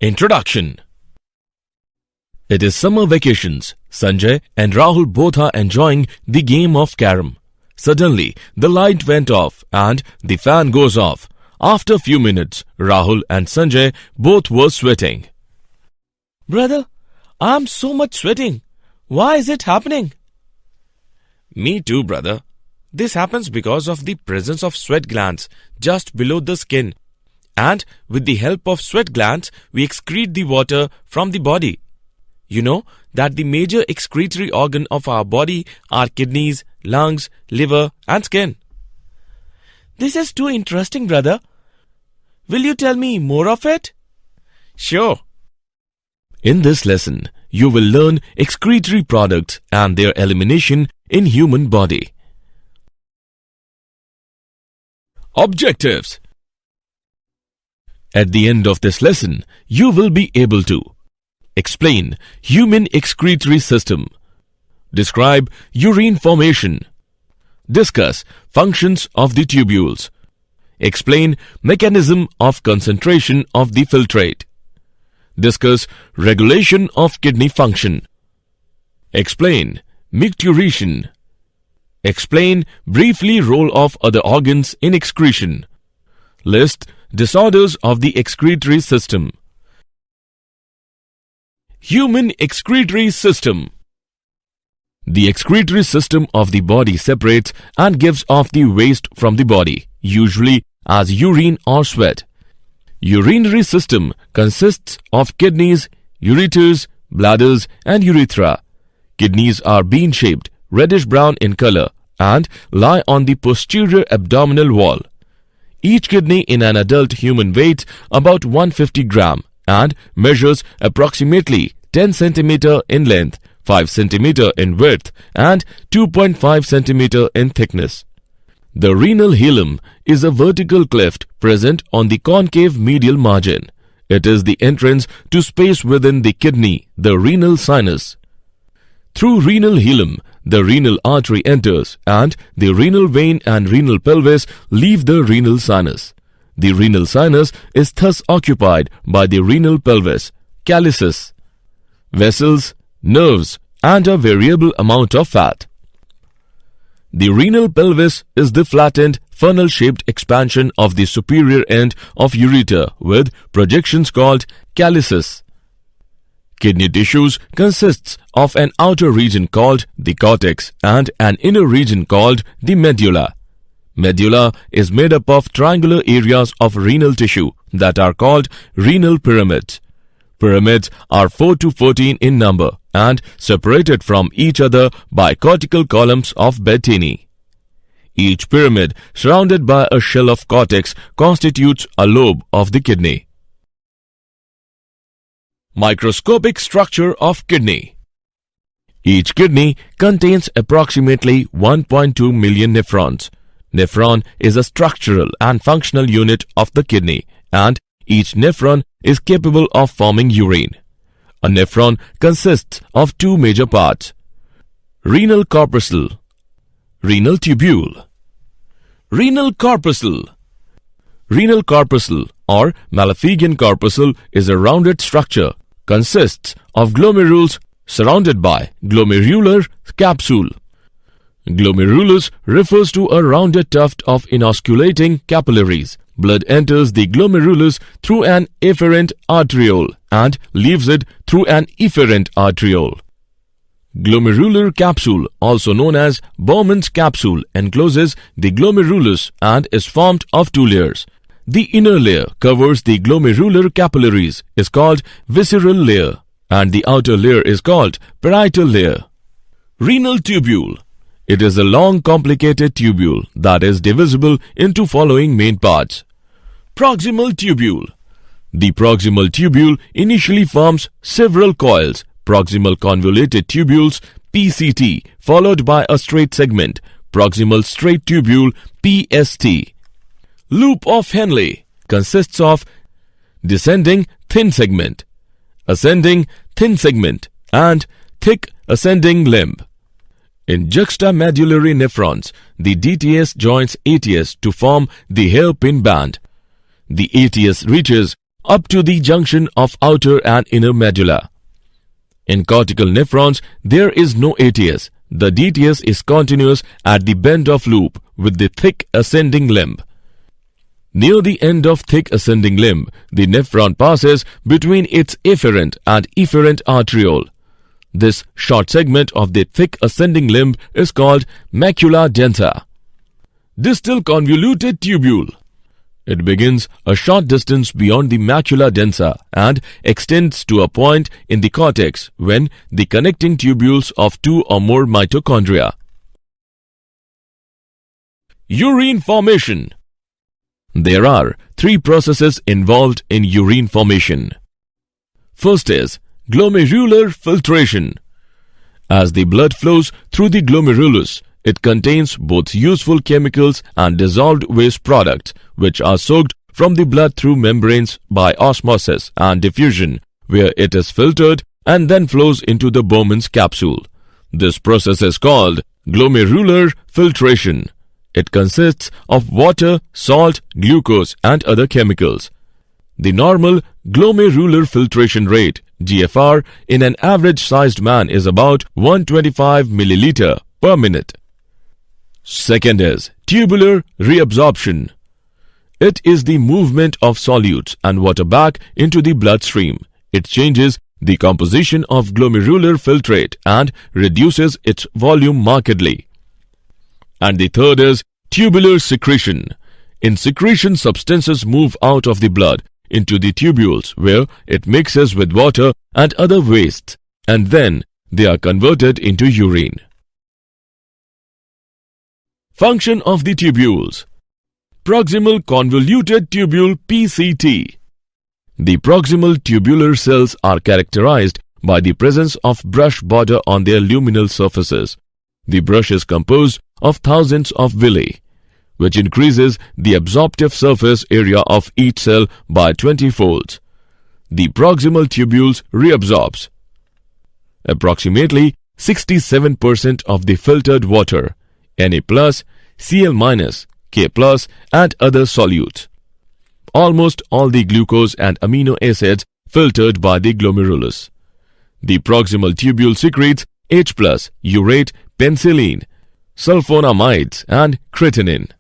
Introduction. It is summer vacations. Sanjay and Rahul both are enjoying the game of carom. Suddenly, the light went off and the fan goes off. After a few minutes, Rahul and Sanjay both were sweating. Brother, I'm so much sweating. Why is it happening? Me too, brother. This happens because of the presence of sweat glands just below the skin. And with the help of sweat glands, we excrete the water from the body. You know that the major excretory organ of our body are kidneys, lungs, liver and skin. This is too interesting, brother. Will you tell me more of it? Sure. In this lesson, you will learn excretory products and their elimination in human body. Objectives. At the end of this lesson, you will be able to explain human excretory system, describe urine formation, discuss functions of the tubules, explain mechanism of concentration of the filtrate, discuss regulation of kidney function, explain micturition, explain briefly role of other organs in excretion, list disorders of the excretory system. Human excretory system. The excretory system of the body separates and gives off the waste from the body, usually as urine or sweat. Urinary system consists of kidneys, ureters, bladders and urethra. Kidneys are bean-shaped, reddish-brown in color and lie on the posterior abdominal wall. Each kidney in an adult human weighs about 150 gram and measures approximately 10 cm in length, 5 cm in width and 2.5 cm in thickness. The renal hilum is a vertical cleft present on the concave medial margin. It is the entrance to space within the kidney, the renal sinus. Through renal hilum, the renal artery enters and the renal vein and renal pelvis leave the renal sinus. The renal sinus is thus occupied by the renal pelvis, calyces, vessels, nerves and a variable amount of fat. The renal pelvis is the flattened, funnel-shaped expansion of the superior end of ureter with projections called calyces. Kidney tissues consists of an outer region called the cortex and an inner region called the medulla. Medulla is made up of triangular areas of renal tissue that are called renal pyramids. Pyramids are 4 to 14 in number and separated from each other by cortical columns of Bettini. Each pyramid, surrounded by a shell of cortex, constitutes a lobe of the kidney. Microscopic structure of kidney. Each kidney contains approximately 1.2 million nephrons. Nephron is a structural and functional unit of the kidney, and each nephron is capable of forming urine. A nephron consists of two major parts: renal corpuscle, renal tubule. Renal corpuscle. Renal corpuscle or Malpighian corpuscle is a rounded structure, consists of glomerules surrounded by glomerular capsule. Glomerulus refers to a rounded tuft of inosculating capillaries. Blood enters the glomerulus through an afferent arteriole and leaves it through an efferent arteriole. Glomerular capsule, also known as Bowman's capsule, encloses the glomerulus and is formed of two layers. The inner layer covers the glomerular capillaries, is called visceral layer, and the outer layer is called parietal layer. Renal tubule. It is a long complicated tubule that is divisible into following main parts. Proximal tubule. The proximal tubule initially forms several coils, proximal convoluted tubules PCT, followed by a straight segment, proximal straight tubule PST. Loop of Henle consists of descending thin segment, ascending thin segment and thick ascending limb. In juxtamedullary nephrons, the DTS joins ATS to form the hairpin band. The ATS reaches up to the junction of outer and inner medulla. In cortical nephrons, there is no ATS. The DTS is continuous at the bend of loop with the thick ascending limb. Near the end of thick ascending limb, the nephron passes between its efferent and efferent arteriole. This short segment of the thick ascending limb is called macula densa. Distal convoluted tubule. It begins a short distance beyond the macula densa and extends to a point in the cortex when the connecting tubules of two or more mitochondria. Urine formation. There are three processes involved in urine formation. First is glomerular filtration. As the blood flows through the glomerulus, it contains both useful chemicals and dissolved waste products, which are soaked from the blood through membranes by osmosis and diffusion, where it is filtered and then flows into the Bowman's capsule. This process is called glomerular filtration. It consists of water, salt, glucose, and other chemicals. The normal glomerular filtration rate, GFR, in an average-sized man is about 125 milliliter per minute. Second is tubular reabsorption. It is the movement of solutes and water back into the bloodstream. It changes the composition of glomerular filtrate and reduces its volume markedly. And the third is tubular secretion. In secretion, substances move out of the blood into the tubules where it mixes with water and other wastes, and then they are converted into urine. Function of the tubules. Proximal convoluted tubule PCT. The proximal tubular cells are characterized by the presence of brush border on their luminal surfaces. The brush is composed of thousands of villi, which increases the absorptive surface area of each cell by 20 folds. The proximal tubules reabsorbs approximately 67% of the filtered water, Na+, Cl-, K+, and other solutes. Almost all the glucose and amino acids filtered by the glomerulus. The proximal tubule secretes H+, urate, penicillin, sulfonamides, and creatinine.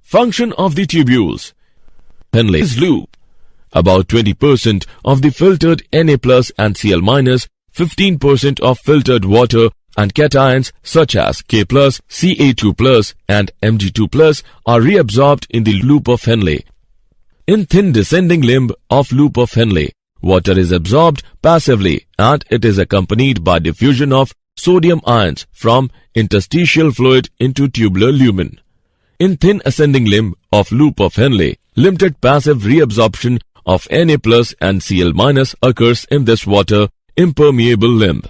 Function of the tubules. Henle's loop. About 20% of the filtered Na+ and Cl-, 15% of filtered water and cations such as K+, Ca2+, and Mg2+ are reabsorbed in the loop of Henle. In thin descending limb of loop of Henle, water is absorbed passively and it is accompanied by diffusion of sodium ions from interstitial fluid into tubular lumen. In thin ascending limb of loop of Henle, limited passive reabsorption of Na+ and Cl- occurs in this water impermeable limb.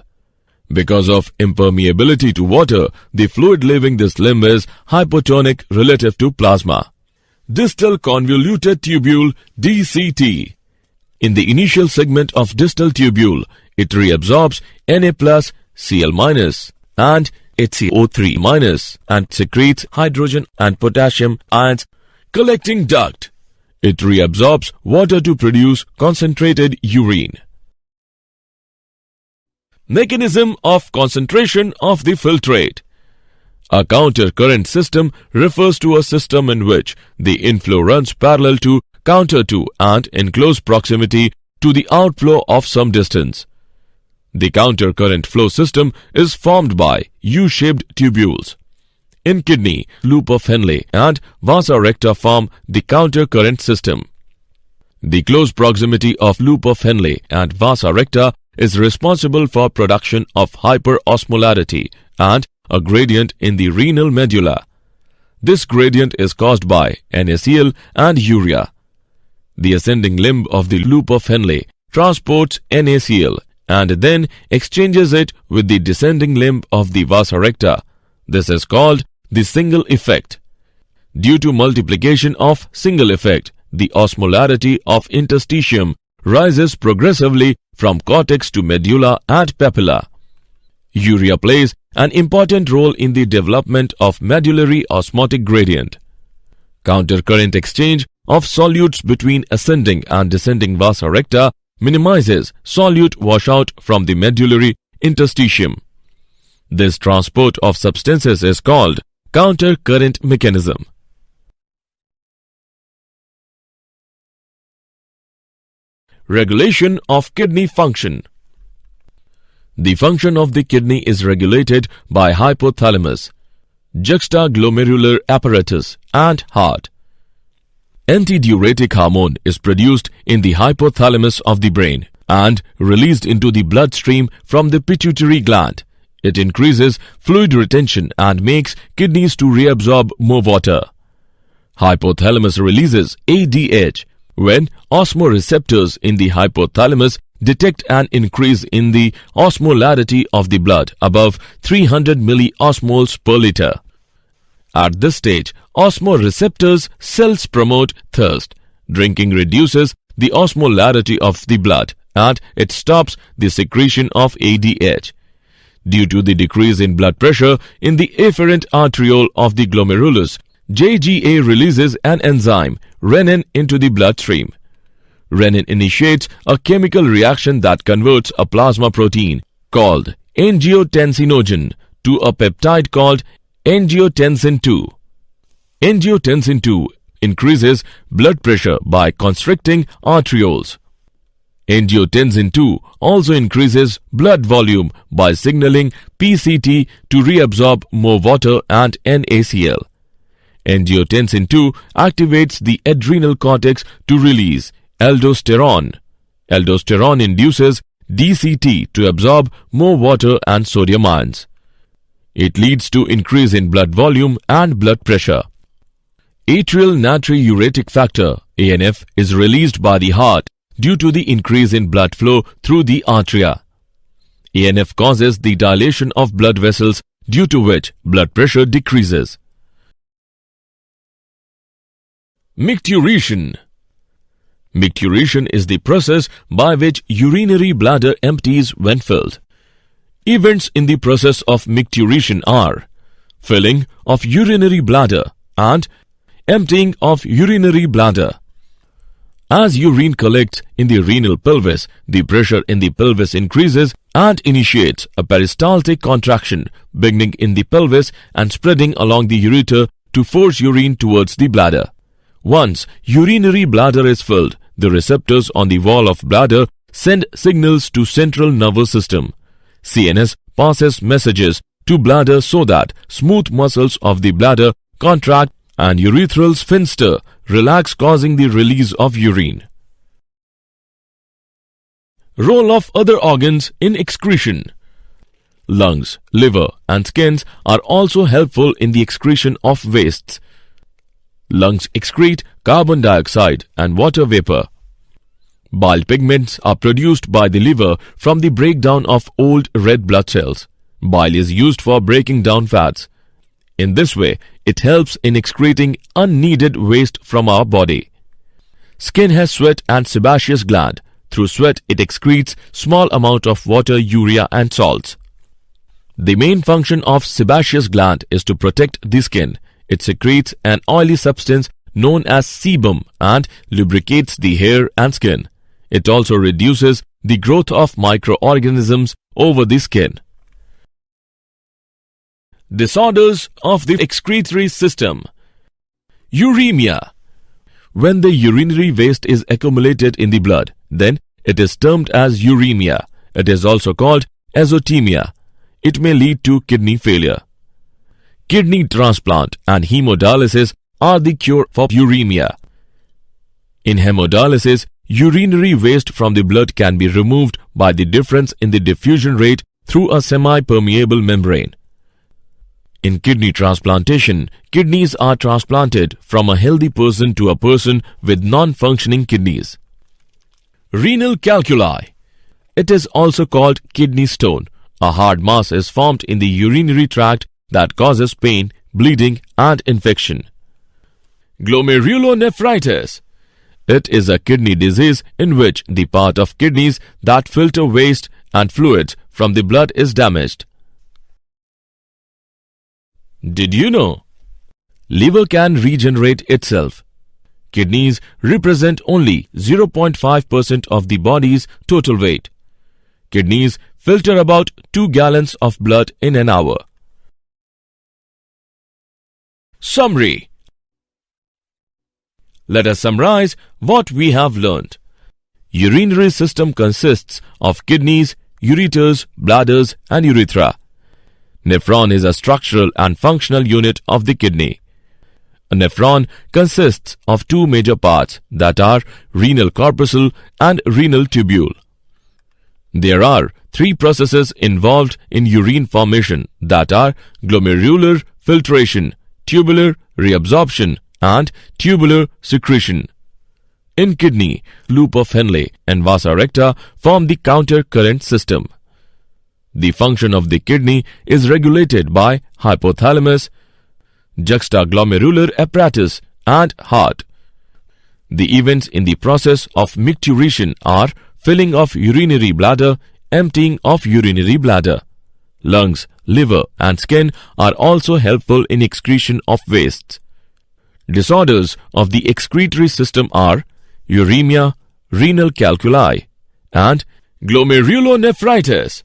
Because of impermeability to water, the fluid leaving this limb is hypotonic relative to plasma. Distal convoluted tubule DCT. In the initial segment of distal tubule, it reabsorbs Na+, Cl- and HCO3- and secretes hydrogen and potassium ions. Collecting duct. It reabsorbs water to produce concentrated urine. Mechanism of concentration of the filtrate. A counter current system refers to a system in which the inflow runs parallel to, counter to, and in close proximity to the outflow of some distance. The counter current flow system is formed by U-shaped tubules. In kidney, loop of Henle and vasa recta form the counter current system. The close proximity of loop of Henle and vasa recta is responsible for production of hyperosmolarity and a gradient in the renal medulla. This gradient is caused by NaCl and urea. The ascending limb of the loop of Henle transports NaCl and then exchanges it with the descending limb of the vasa recta. This is called the single effect. Due to multiplication of single effect, the osmolarity of interstitium rises progressively from cortex to medulla and papilla. Urea plays an important role in the development of medullary osmotic gradient. Countercurrent exchange of solutes between ascending and descending vasa recta minimizes solute washout from the medullary interstitium. This transport of substances is called counter-current mechanism. Regulation of kidney function. The function of the kidney is regulated by hypothalamus, juxtaglomerular apparatus, and heart. Antidiuretic hormone is produced in the hypothalamus of the brain and released into the bloodstream from the pituitary gland. It increases fluid retention and makes kidneys to reabsorb more water. Hypothalamus releases ADH when osmoreceptors in the hypothalamus detect an increase in the osmolarity of the blood above 300 milliosmoles per liter. At this stage, osmoreceptors cells promote thirst. Drinking reduces the osmolarity of the blood and it stops the secretion of ADH. Due to the decrease in blood pressure in the afferent arteriole of the glomerulus, JGA releases an enzyme, renin, into the bloodstream. Renin initiates a chemical reaction that converts a plasma protein called angiotensinogen to a peptide called angiotensin II. Angiotensin II increases blood pressure by constricting arterioles. Angiotensin II also increases blood volume by signaling PCT to reabsorb more water and NaCl. Angiotensin II activates the adrenal cortex to release aldosterone. Aldosterone induces DCT to absorb more water and sodium ions. It leads to increase in blood volume and blood pressure. Atrial natriuretic factor (ANF) is released by the heart due to the increase in blood flow through the atria. ANF causes the dilation of blood vessels, due to which blood pressure decreases. Micturition. Micturition is the process by which urinary bladder empties when filled. Events in the process of micturition are filling of urinary bladder and emptying of urinary bladder. As urine collects in the renal pelvis, the pressure in the pelvis increases and initiates a peristaltic contraction beginning in the pelvis and spreading along the ureter to force urine towards the bladder. Once urinary bladder is filled, the receptors on the wall of bladder send signals to central nervous system. CNS passes messages to bladder so that smooth muscles of the bladder contract and urethral sphincter relax, causing the release of urine. Role of other organs in excretion. Lungs, liver and skins are also helpful in the excretion of wastes. Lungs excrete carbon dioxide and water vapor. Bile pigments are produced by the liver from the breakdown of old red blood cells. Bile is used for breaking down fats. In this way, it helps in excreting unneeded waste from our body. Skin has sweat and sebaceous gland. Through sweat, it excretes small amount of water, urea and salts. The main function of sebaceous gland is to protect the skin. It secretes an oily substance known as sebum and lubricates the hair and skin. It also reduces the growth of microorganisms over the skin. Disorders of the excretory system. Uremia. When the urinary waste is accumulated in the blood, then it is termed as uremia. It is also called azotemia. It may lead to kidney failure. Kidney transplant and hemodialysis are the cure for uremia. In hemodialysis, urinary waste from the blood can be removed by the difference in the diffusion rate through a semi-permeable membrane. In kidney transplantation, kidneys are transplanted from a healthy person to a person with non-functioning kidneys. Renal calculi. It is also called kidney stone. A hard mass is formed in the urinary tract that causes pain, bleeding and infection. Glomerulonephritis. It is a kidney disease in which the part of kidneys that filter waste and fluids from the blood is damaged. Did you know? Liver can regenerate itself. Kidneys represent only 0.5% of the body's total weight. Kidneys filter about 2 gallons of blood in an hour. Summary. Let us summarize what we have learned. Urinary system consists of kidneys, ureters, bladders and urethra. Nephron is a structural and functional unit of the kidney. A nephron consists of 2 major parts, that are renal corpuscle and renal tubule. There are 3 processes involved in urine formation, that are glomerular filtration, tubular reabsorption and tubular secretion. In kidney, loop of Henle and vasa recta form the counter current system. The function of the kidney is regulated by hypothalamus, juxtaglomerular apparatus and heart. The events in the process of micturition are filling of urinary bladder, emptying of urinary bladder. Lungs, liver and skin are also helpful in excretion of wastes. Disorders of the excretory system are uremia, renal calculi and glomerulonephritis.